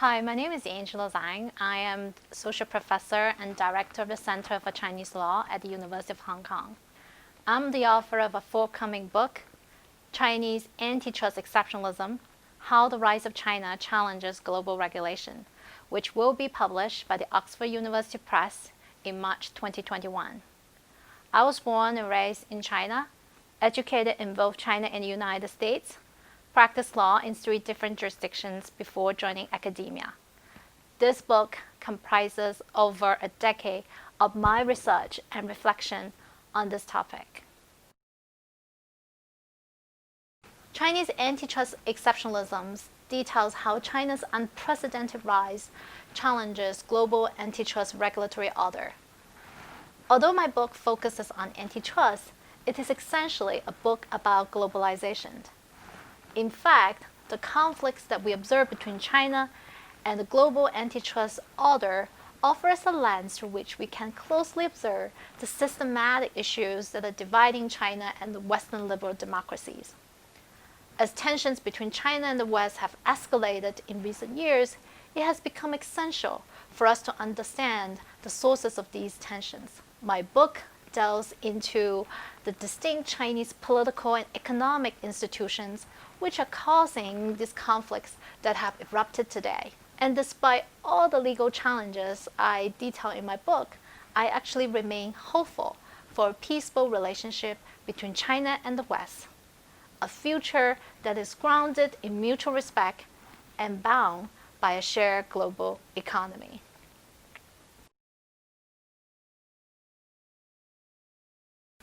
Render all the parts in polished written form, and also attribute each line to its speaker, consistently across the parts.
Speaker 1: Hi, my name is Angela Zhang. I am Associate Professor and Director of the Center for Chinese Law at the University of Hong Kong. I'm the author of a forthcoming book, Chinese Antitrust Exceptionalism, How the Rise of China Challenges Global Regulation, which will be published by the Oxford University Press in March 2021. I was born and raised in China, educated in both China and the United States, practiced law in 3 different jurisdictions before joining academia. This book comprises over a decade of my research and reflection on this topic. Chinese Antitrust Exceptionalism details how China's unprecedented rise challenges global antitrust regulatory order. Although my book focuses on antitrust, it is essentially a book about globalization. In fact, the conflicts that we observe between China and the global antitrust order offers a lens through which we can closely observe the systematic issues that are dividing China and the Western liberal democracies. As tensions between China and the West have escalated in recent years, it has become essential for us to understand the sources of these tensions. My book delves into the distinct Chinese political and economic institutions which are causing these conflicts that have erupted today. And despite all the legal challenges I detail in my book, I actually remain hopeful for a peaceful relationship between China and the West, a future that is grounded in mutual respect and bound by a shared global economy.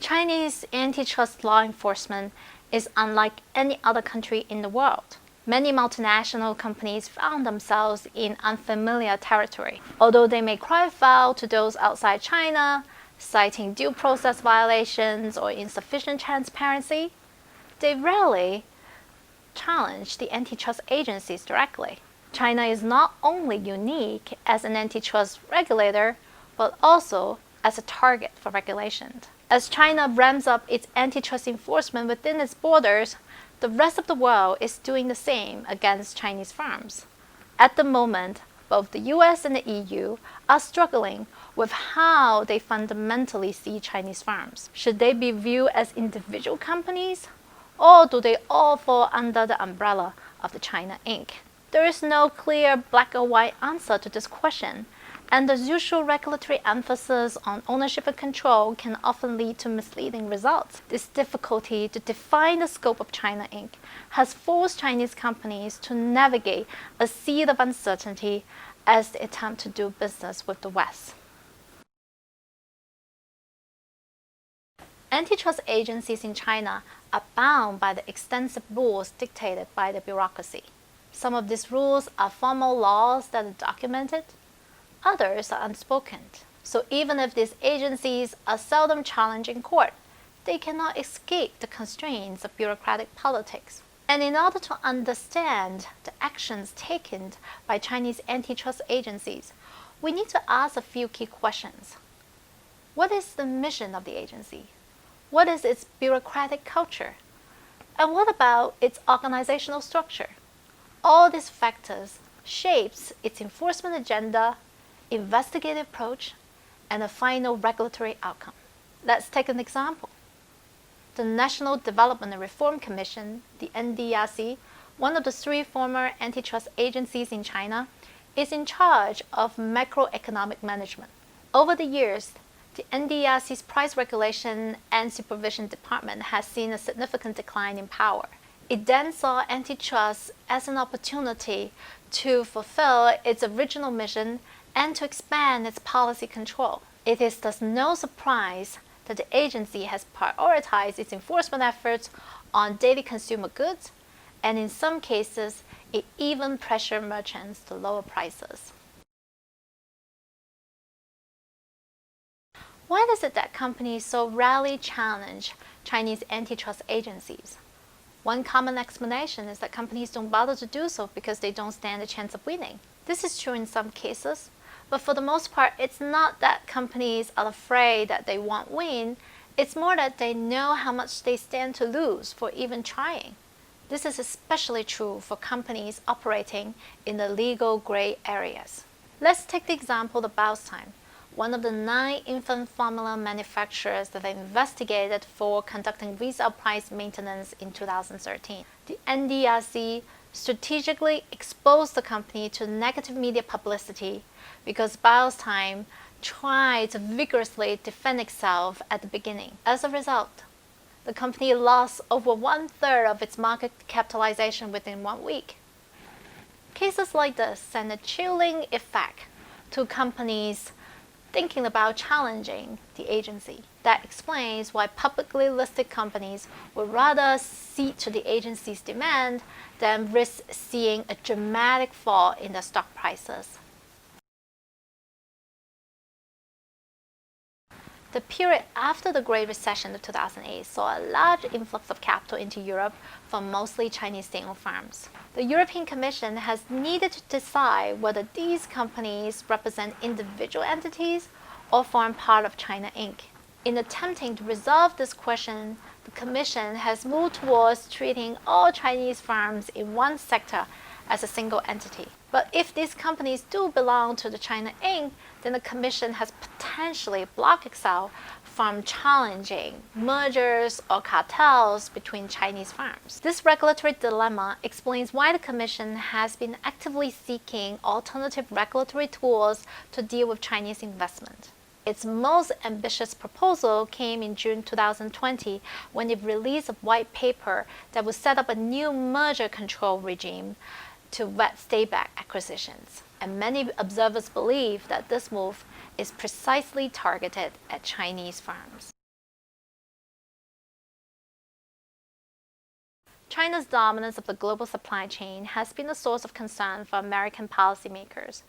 Speaker 1: Chinese antitrust law enforcement is unlike any other country in the world. Many multinational companies found themselves in unfamiliar territory. Although they may cry foul to those outside China, citing due process violations or insufficient transparency, they rarely challenge the antitrust agencies directly. China is not only unique as an antitrust regulator, but also as a target for regulation. As China ramps up its antitrust enforcement within its borders, the rest of the world is doing the same against Chinese firms. At the moment, both the US and the EU are struggling with how they fundamentally see Chinese firms. Should they be viewed as individual companies, or do they all fall under the umbrella of the China Inc.? There is no clear black or white answer to this question, and the usual regulatory emphasis on ownership and control can often lead to misleading results. This difficulty to define the scope of China Inc. has forced Chinese companies to navigate a sea of uncertainty as they attempt to do business with the West. Antitrust agencies in China are bound by the extensive rules dictated by the bureaucracy. Some of these rules are formal laws that are documented. Others are unspoken. So even if these agencies are seldom challenged in court, they cannot escape the constraints of bureaucratic politics. And in order to understand the actions taken by Chinese antitrust agencies, we need to ask a few key questions. What is the mission of the agency? What is its bureaucratic culture? And what about its organizational structure? All these factors shapes its enforcement agenda, investigative approach, and a final regulatory outcome. Let's take an example. The National Development and Reform Commission, the NDRC, one of the 3 former antitrust agencies in China, is in charge of macroeconomic management. Over the years, the NDRC's price regulation and supervision department has seen a significant decline in power. It then saw antitrust as an opportunity to fulfill its original mission and to expand its policy control. It is thus no surprise that the agency has prioritized its enforcement efforts on daily consumer goods, and in some cases, it even pressured merchants to lower prices. Why is it that companies so rarely challenge Chinese antitrust agencies? One common explanation is that companies don't bother to do so because they don't stand a chance of winning. This is true in some cases, but for the most part, it's not that companies are afraid that they won't win. It's more that they know how much they stand to lose for even trying. This is especially true for companies operating in the legal gray areas. Let's take the example of Biostime, one of the 9 infant formula manufacturers that I investigated for conducting resale price maintenance in 2013. The NDRC strategically exposed the company to negative media publicity because Biostime tried to vigorously defend itself at the beginning. As a result, the company lost over 1/3 of its market capitalization within 1 week. Cases like this send a chilling effect to companies thinking about challenging the agency. That explains why publicly listed companies would rather cede to the agency's demand than risk seeing a dramatic fall in their stock prices. The period after the Great Recession of 2008 saw a large influx of capital into Europe from mostly Chinese state-owned firms. The European Commission has needed to decide whether these companies represent individual entities or form part of China Inc. In attempting to resolve this question, the Commission has moved towards treating all Chinese firms in one sector as a single entity. But if these companies do belong to the China Inc., then the Commission has potentially blocked itself from challenging mergers or cartels between Chinese firms. This regulatory dilemma explains why the Commission has been actively seeking alternative regulatory tools to deal with Chinese investment. Its most ambitious proposal came in June 2020 when it released a white paper that would set up a new merger control regime to vet state-backed acquisitions. And many observers believe that this move is precisely targeted at Chinese firms. China's dominance of the global supply chain has been a source of concern for American policymakers,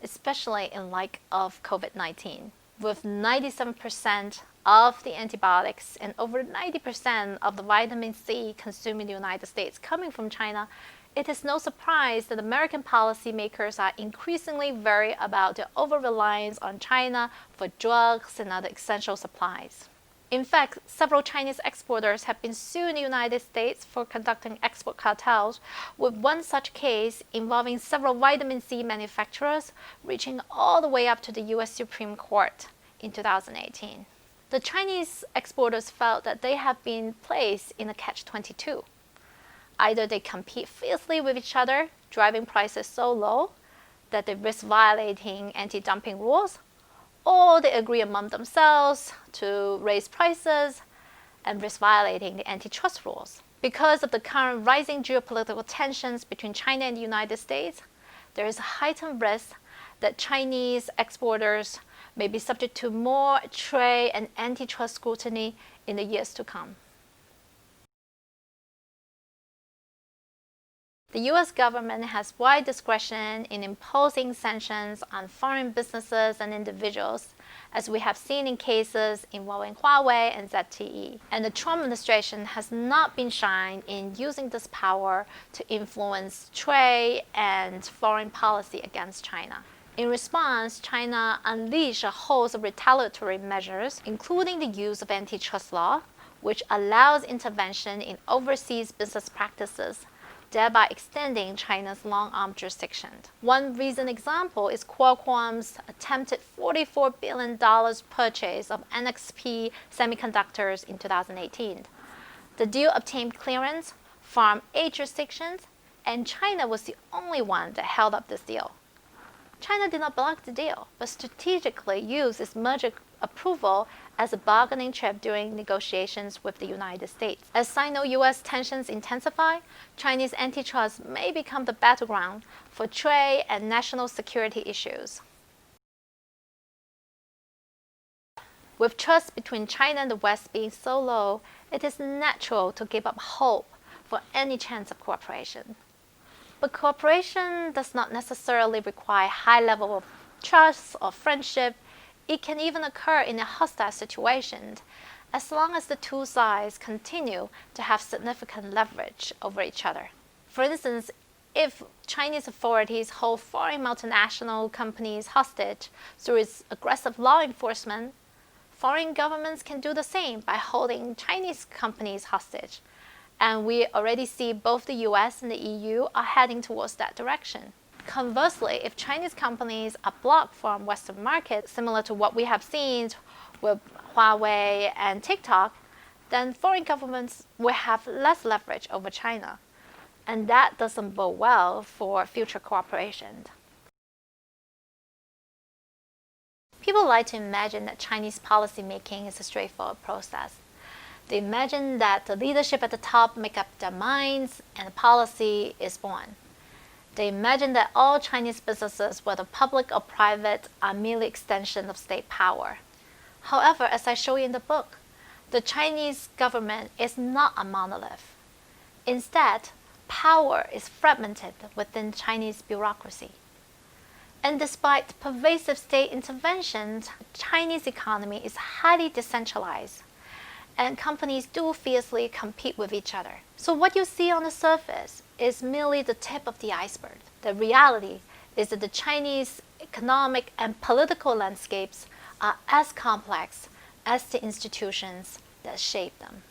Speaker 1: especially in light of COVID-19. With 97% of the antibiotics and over 90% of the vitamin C consumed in the United States coming from China, it is no surprise that American policymakers are increasingly worried about their over-reliance on China for drugs and other essential supplies. In fact, several Chinese exporters have been suing the United States for conducting export cartels, with one such case involving several vitamin C manufacturers reaching all the way up to the US Supreme Court in 2018. The Chinese exporters felt that they have been placed in a catch-22. Either they compete fiercely with each other, driving prices so low that they risk violating anti-dumping rules, or they agree among themselves to raise prices and risk violating the antitrust rules. Because of the current rising geopolitical tensions between China and the United States, there is a heightened risk that Chinese exporters may be subject to more trade and antitrust scrutiny in the years to come. The US government has wide discretion in imposing sanctions on foreign businesses and individuals, as we have seen in cases involving Huawei and ZTE. And the Trump administration has not been shy in using this power to influence trade and foreign policy against China. In response, China unleashed a host of retaliatory measures, including the use of antitrust law, which allows intervention in overseas business practices, thereby extending China's long-arm jurisdiction. One recent example is Qualcomm's attempted $44 billion purchase of NXP semiconductors in 2018. The deal obtained clearance from 8 jurisdictions, and China was the only one that held up this deal. China did not block the deal, but strategically used its merger approval as a bargaining chip during negotiations with the United States. As Sino-US tensions intensify, Chinese antitrust may become the battleground for trade and national security issues. With trust between China and the West being so low, it is natural to give up hope for any chance of cooperation. But cooperation does not necessarily require a high level of trust or friendship. It can even occur in a hostile situation, as long as the two sides continue to have significant leverage over each other. For instance, if Chinese authorities hold foreign multinational companies hostage through its aggressive law enforcement, foreign governments can do the same by holding Chinese companies hostage, And we already see both the US and the EU are heading towards that direction. Conversely, if Chinese companies are blocked from Western markets, similar to what we have seen with Huawei and TikTok, then foreign governments will have less leverage over China. And that doesn't bode well for future cooperation. People like to imagine that Chinese policymaking is a straightforward process. They imagine that the leadership at the top make up their minds and the policy is born. They imagine that all Chinese businesses, whether public or private, are merely extensions of state power. However, as I show you in the book, the Chinese government is not a monolith. Instead, power is fragmented within Chinese bureaucracy. And despite pervasive state interventions, the Chinese economy is highly decentralized, and companies do fiercely compete with each other. So what you see on the surface is merely the tip of the iceberg. The reality is that the Chinese economic and political landscapes are as complex as the institutions that shape them.